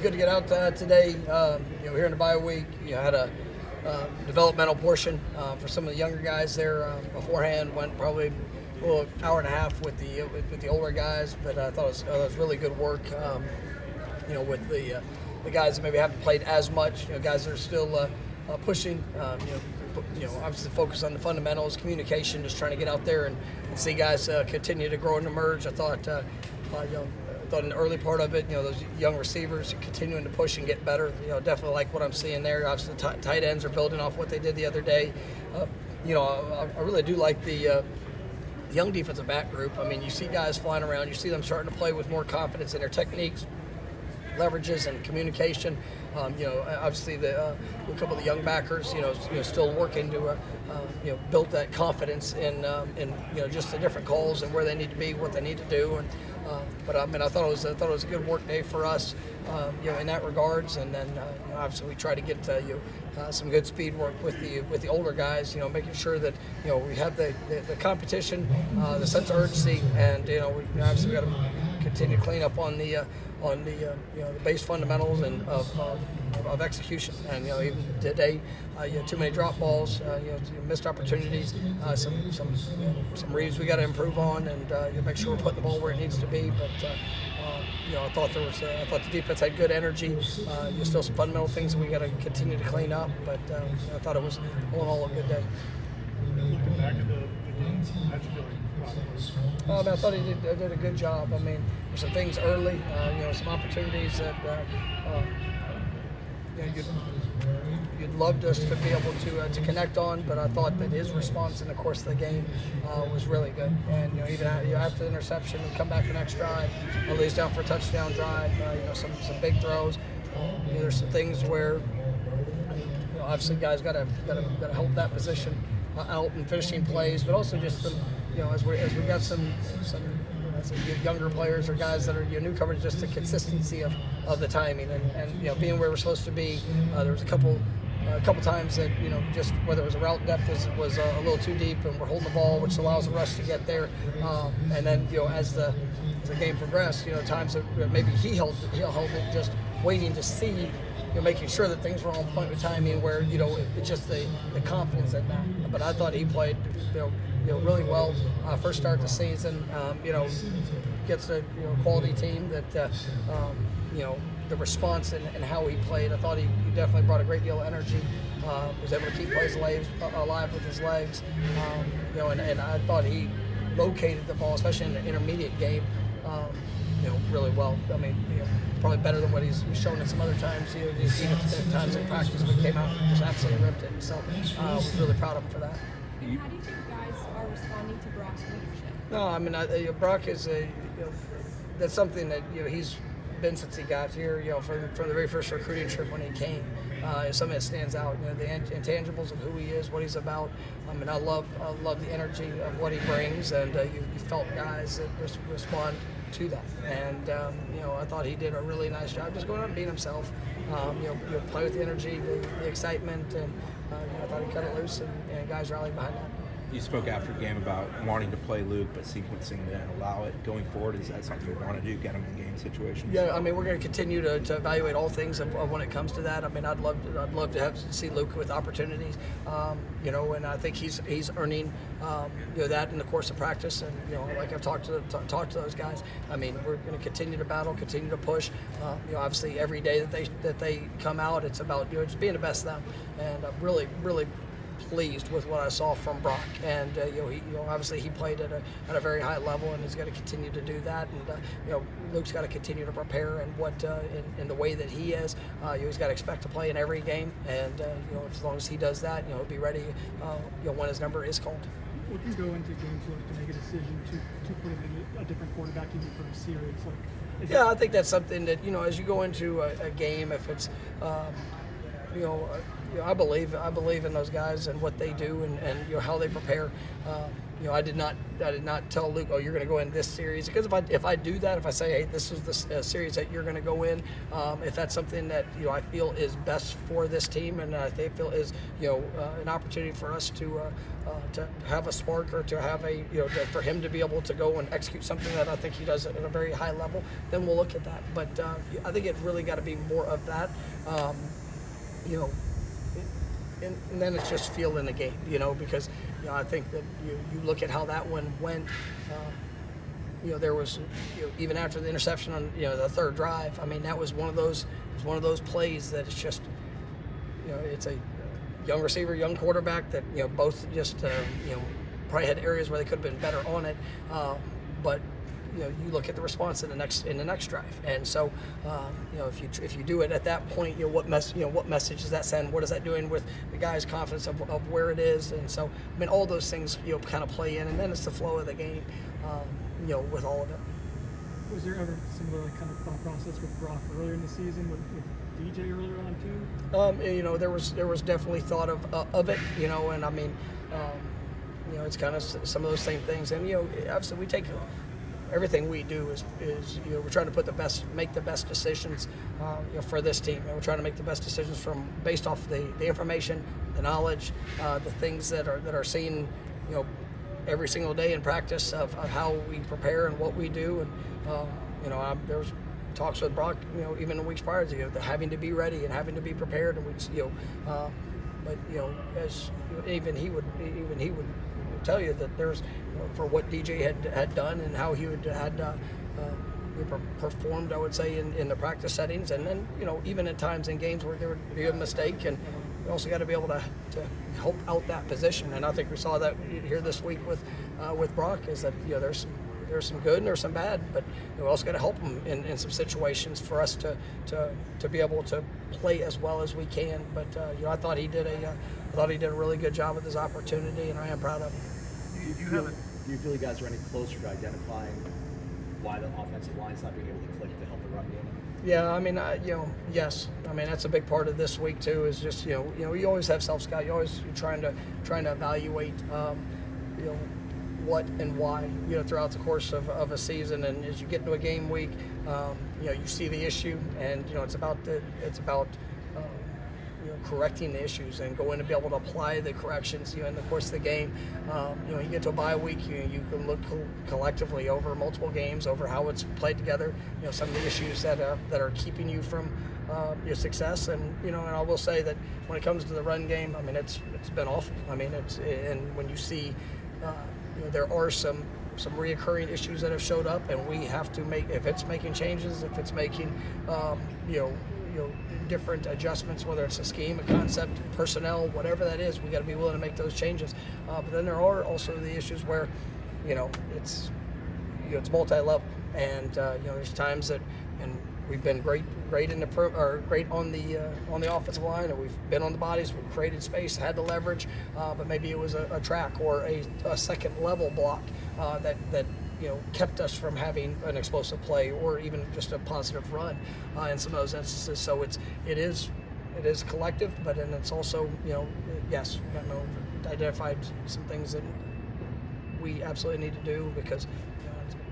Good to get out today. Here in the bye week, had a developmental portion for some of the younger guys there beforehand. Went probably a little hour and a half with the older guys, but I thought it was really good work. With the guys that maybe haven't played as much, guys that are still pushing. Obviously focus on the fundamentals, communication, just trying to get out there and see guys continue to grow and emerge. I thought in the early part of it, those young receivers continuing to push and get better. Definitely like what I'm seeing there. Obviously, the tight ends are building off what they did the other day. I really do like the young defensive back group. I mean, you see guys flying around. You see them starting to play with more confidence in their techniques, leverages, and communication. Obviously a couple of the young backers, still working to build that confidence in just the different calls and where they need to be, what they need to do. And but I thought it was a good work day for us, in that regards. And then obviously we try to get some good speed work with the older guys, making sure that we have the competition, the sense of urgency, and we obviously got to continue to clean up on the base fundamentals and of execution. And even today, too many drop balls, missed opportunities, some reads we got to improve on, and make sure we're putting the ball where it needs to be. But I thought the defense had good energy. There's still some fundamental things that we got to continue to clean up. But I thought it was all in all a good day. Looking back at the game, how'd you feel like I thought he did a good job. I mean, there's some things early, some opportunities that you'd love us to be able to connect on, but I thought that his response in the course of the game was really good. And even after the interception, we come back the next drive, lays down for a touchdown drive. Some big throws. There's some things where obviously guys got to help that position out in finishing plays, but also just some, as we got some younger players or guys that are newcomers, just the consistency of the timing and being where we're supposed to be. There was a couple times that just whether it was a route depth was a little too deep, and we're holding the ball, which allows the rush to get there. And then as the game progressed, times that maybe he held it just waiting to see. Making sure that things were on point with timing, where it's just the confidence in that. But I thought he played really well. First start of the season, gets a quality team that the response and how he played. I thought he definitely brought a great deal of energy. Was able to keep plays alive with his legs. And I thought he located the ball, especially in the intermediate game. Really well. I mean, probably better than what he's shown at some other times. Even at times in practice, when he came out and just absolutely ripped it. So I was really proud of him for that. And how do you think guys are responding to Brock's leadership? No, I mean, Brock is that's something that he's been since he got here. From the very first recruiting trip when he came, it's something that stands out. The intangibles of who he is, what he's about. I mean, I love the energy of what he brings, and you felt guys that respond to that. And I thought he did a really nice job just going out and being himself. Play with the energy, the excitement, and I thought he cut it loose, and guys rallied behind that. You spoke after the game about wanting to play Luke, but sequencing didn't allow it. Going forward, is that something you want to do, get him in game situations? Yeah, I mean, we're going to continue to evaluate all things of when it comes to that. I mean, I'd love to see Luke with opportunities, and I think he's earning, that in the course of practice. And like I've talked to those guys. I mean, we're going to continue to battle, continue to push. Obviously, every day that they come out, it's about just being the best of them. And I'm really pleased with what I saw from Brock, and obviously he played at a very high level, and he's got to continue to do that. And Luke's got to continue to prepare and in the way that he is. He's got to expect to play in every game, and as long as he does that, he'll be ready when his number is called. What can go into games like to make a decision to put in a different quarterback even for a series? Yeah, I think that's something that as you go into a game, if it's I believe in those guys and what they do and how they prepare. I did not tell Luke, oh, you're going to go in this series, because if I do that, if I say, hey, this is the series that you're going to go in, if that's something that I feel is best for this team, and I feel is an opportunity for us to have a spark, or to have for him to be able to go and execute something that I think he does at a very high level, then we'll look at that. But I think it really got to be more of that. And then it's just feeling the game, because I think that you look at how that one went. There was even after the interception on the third drive. I mean, that was one of those plays that it's just it's a young receiver, young quarterback that both just probably had areas where they could have been better on it, but. You look at the response in the next drive, and so if you do it at that point, what message does that send? What is that doing with the guy's confidence of where it is? And so I mean, all those things kind of play in, and then it's the flow of the game, with all of it. Was there ever similar kind of thought process with Brock earlier in the season, with DJ earlier on too? There was definitely thought of it, and I mean, it's kind of some of those same things, and obviously we take. Everything we do is we're trying to make the best decisions for this team, and we're trying to make the best decisions based off the information, the knowledge, the things that are seen every single day in practice of how we prepare and what we do. And there was talks with Brock even in weeks prior to having to be ready and having to be prepared, and we but as even he would tell you that there's for what DJ had done and how he had performed, I would say, in the practice settings, and then even at times in games where there would be a mistake, and we also got to be able to help out that position. And I think we saw that here this week with Brock, is that there's some good and there's some bad, but we also got to help him in some situations for us to be able to play as well as we can. But I thought he did a really good job with his opportunity, and I am proud of him. Do you feel you guys are any closer to identifying why the offensive line's not being able to click to help the run game? Yeah, I mean, yes. I mean, that's a big part of this week too. Is just you always have self-scout. You're trying to evaluate what and why throughout the course of a season. And as you get into a game week, you see the issue, and it's about correcting the issues and going to be able to apply the corrections in the course of the game. You get to a bye week, you can look collectively over multiple games over how it's played together, some of the issues that are keeping you from your success. And and I will say that when it comes to the run game, I mean, it's been awful. I mean, and when you see there are some reoccurring issues that have showed up, and we have to make, if it's making changes, if it's making different adjustments, whether it's a scheme, a concept, personnel, whatever that is, we got to be willing to make those changes. But then there are also the issues where it's multi-level, and there's times that, and we've been great in great on the offensive line, and we've been on the bodies, we've created space, had the leverage, but maybe it was a track or a second level block that kept us from having an explosive play or even just a positive run in some of those instances. So it is collective, but then it's also yes, we identified some things that we absolutely need to do, because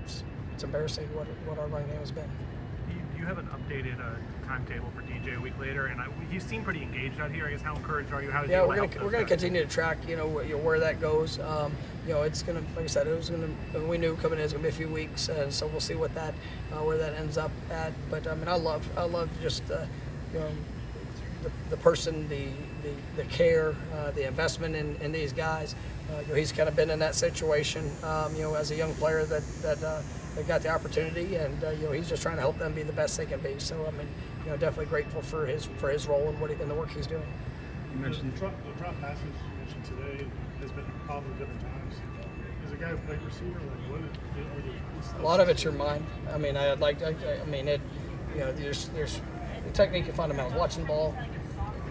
it's embarrassing what our run game has been. You have an updated timetable for DJ a week later, and he seemed pretty engaged out here. I guess, how encouraged are you? How did yeah, you we're gonna continue to track where that goes. It's gonna, like I said, we knew coming in it's gonna be a few weeks, and so we'll see what that where that ends up at. But I mean, I love just the person, the care, the investment in these guys. He's kind of been in that situation, as a young player that got the opportunity, and he's just trying to help them be the best they can be. So I mean, definitely grateful for his role and the work he's doing. You mentioned the drop passes you mentioned today has been a problem different times. As a guy who played receiver, A lot of it's your mind. I mean, there's the technique and fundamentals. Watching the ball,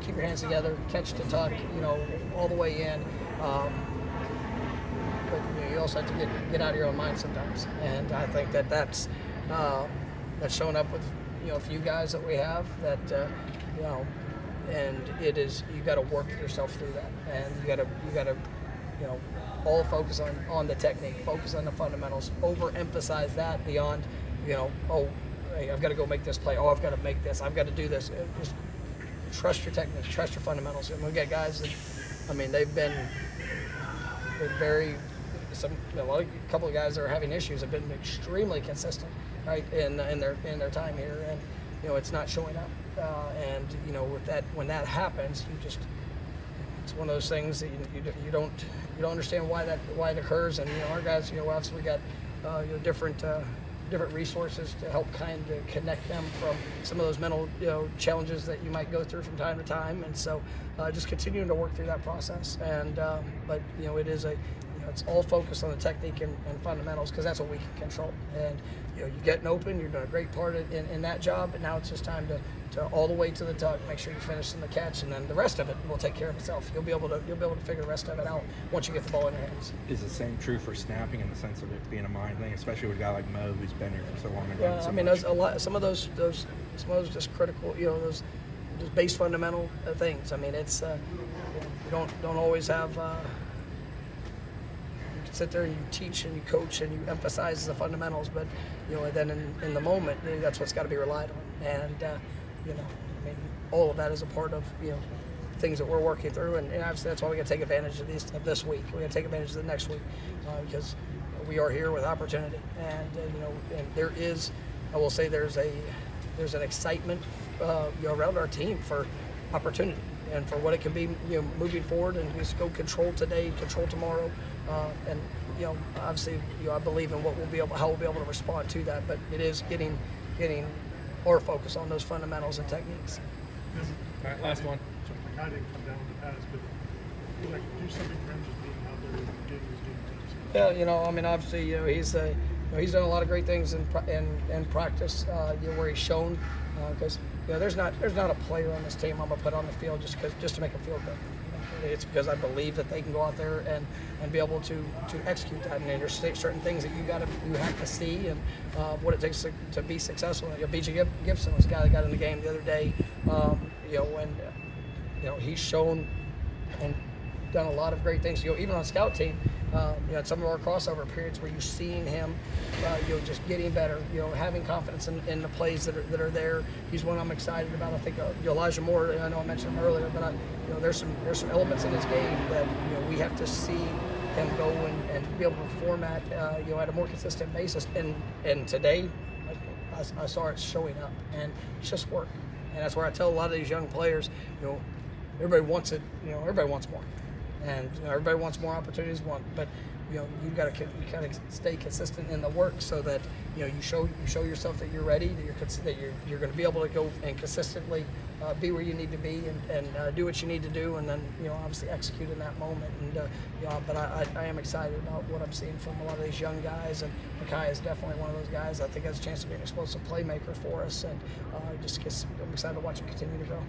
keep your hands together, catch to tuck, all the way in. But you also have to get out of your own mind sometimes, and I think that's shown up with a few guys that we have that and it is, you got to work yourself through that, and you got to all focus on the technique, focus on the fundamentals, overemphasize that beyond, oh, hey, I've got to go make this play. Oh, I've got to make this. I've got to do this. Just trust your technique, trust your fundamentals. And we got guys that, they've been very, a couple of guys that are having issues have been extremely consistent, right, in their time here, and it's not showing up. And with that, when that happens, it's one of those things that you don't understand why it occurs. And our guys, obviously we got different resources to help kind of connect them from some of those mental challenges that you might go through from time to time. And so just continuing to work through that process. And but it is it's all focused on the technique and fundamentals, because that's what we can control. And you're getting open, you're doing a great part in that job, but now it's just time to all the way to the tuck, make sure you finish in the catch, and then the rest of it will take care of itself. You'll be able to figure the rest of it out once you get the ball in your hands. Is the same true for snapping in the sense of it being a mind thing, especially with a guy like Mo who's been here for so long and done so much? There's a lot. Some of those just critical, those just base fundamental things. It's you don't always have. You can sit there and you teach and you coach and you emphasize the fundamentals, but then in the moment, that's what's got to be relied on. And all of that is a part of things that we're working through, and obviously that's why we got to take advantage of this week. We got to take advantage of the next week, because we are here with opportunity, and and there is, I will say, there's an excitement around our team for opportunity and for what it can be moving forward, and just go control today, control tomorrow, and obviously I believe in how we'll be able to respond to that, but it is getting our focus on those fundamentals and techniques. All right, last one. So the guy didn't come down with the pass, but do something for him just being out there and getting his game tips. Obviously, he's done a lot of great things in practice, where he's shown, because there's not a player on this team I'm gonna put on the field just to make him feel good. It's because I believe that they can go out there and be able to execute that. And there's certain things that you have to see, and what it takes to be successful. B.J. Gibson was a guy that got in the game the other day, when he's shown and done a lot of great things. Even on scout team, some of our crossover periods where you're seeing him, just getting better, having confidence in the plays that are there. He's one I'm excited about. I think Elijah Moore, I know I mentioned him earlier, but there's some elements in his game that we have to see him go and be able to perform at a more consistent basis. And today, I saw it showing up, and it's just work. And that's where I tell a lot of these young players, everybody wants it. Everybody wants more. And everybody wants more opportunities, but you got to stay consistent in the work, so that you show yourself that you're ready, that you're going to be able to go and consistently be where you need to be, and do what you need to do, and then obviously execute in that moment. And but I am excited about what I'm seeing from a lot of these young guys, and Makai is definitely one of those guys I think has a chance to be an explosive playmaker for us, and I'm excited to watch him continue to grow.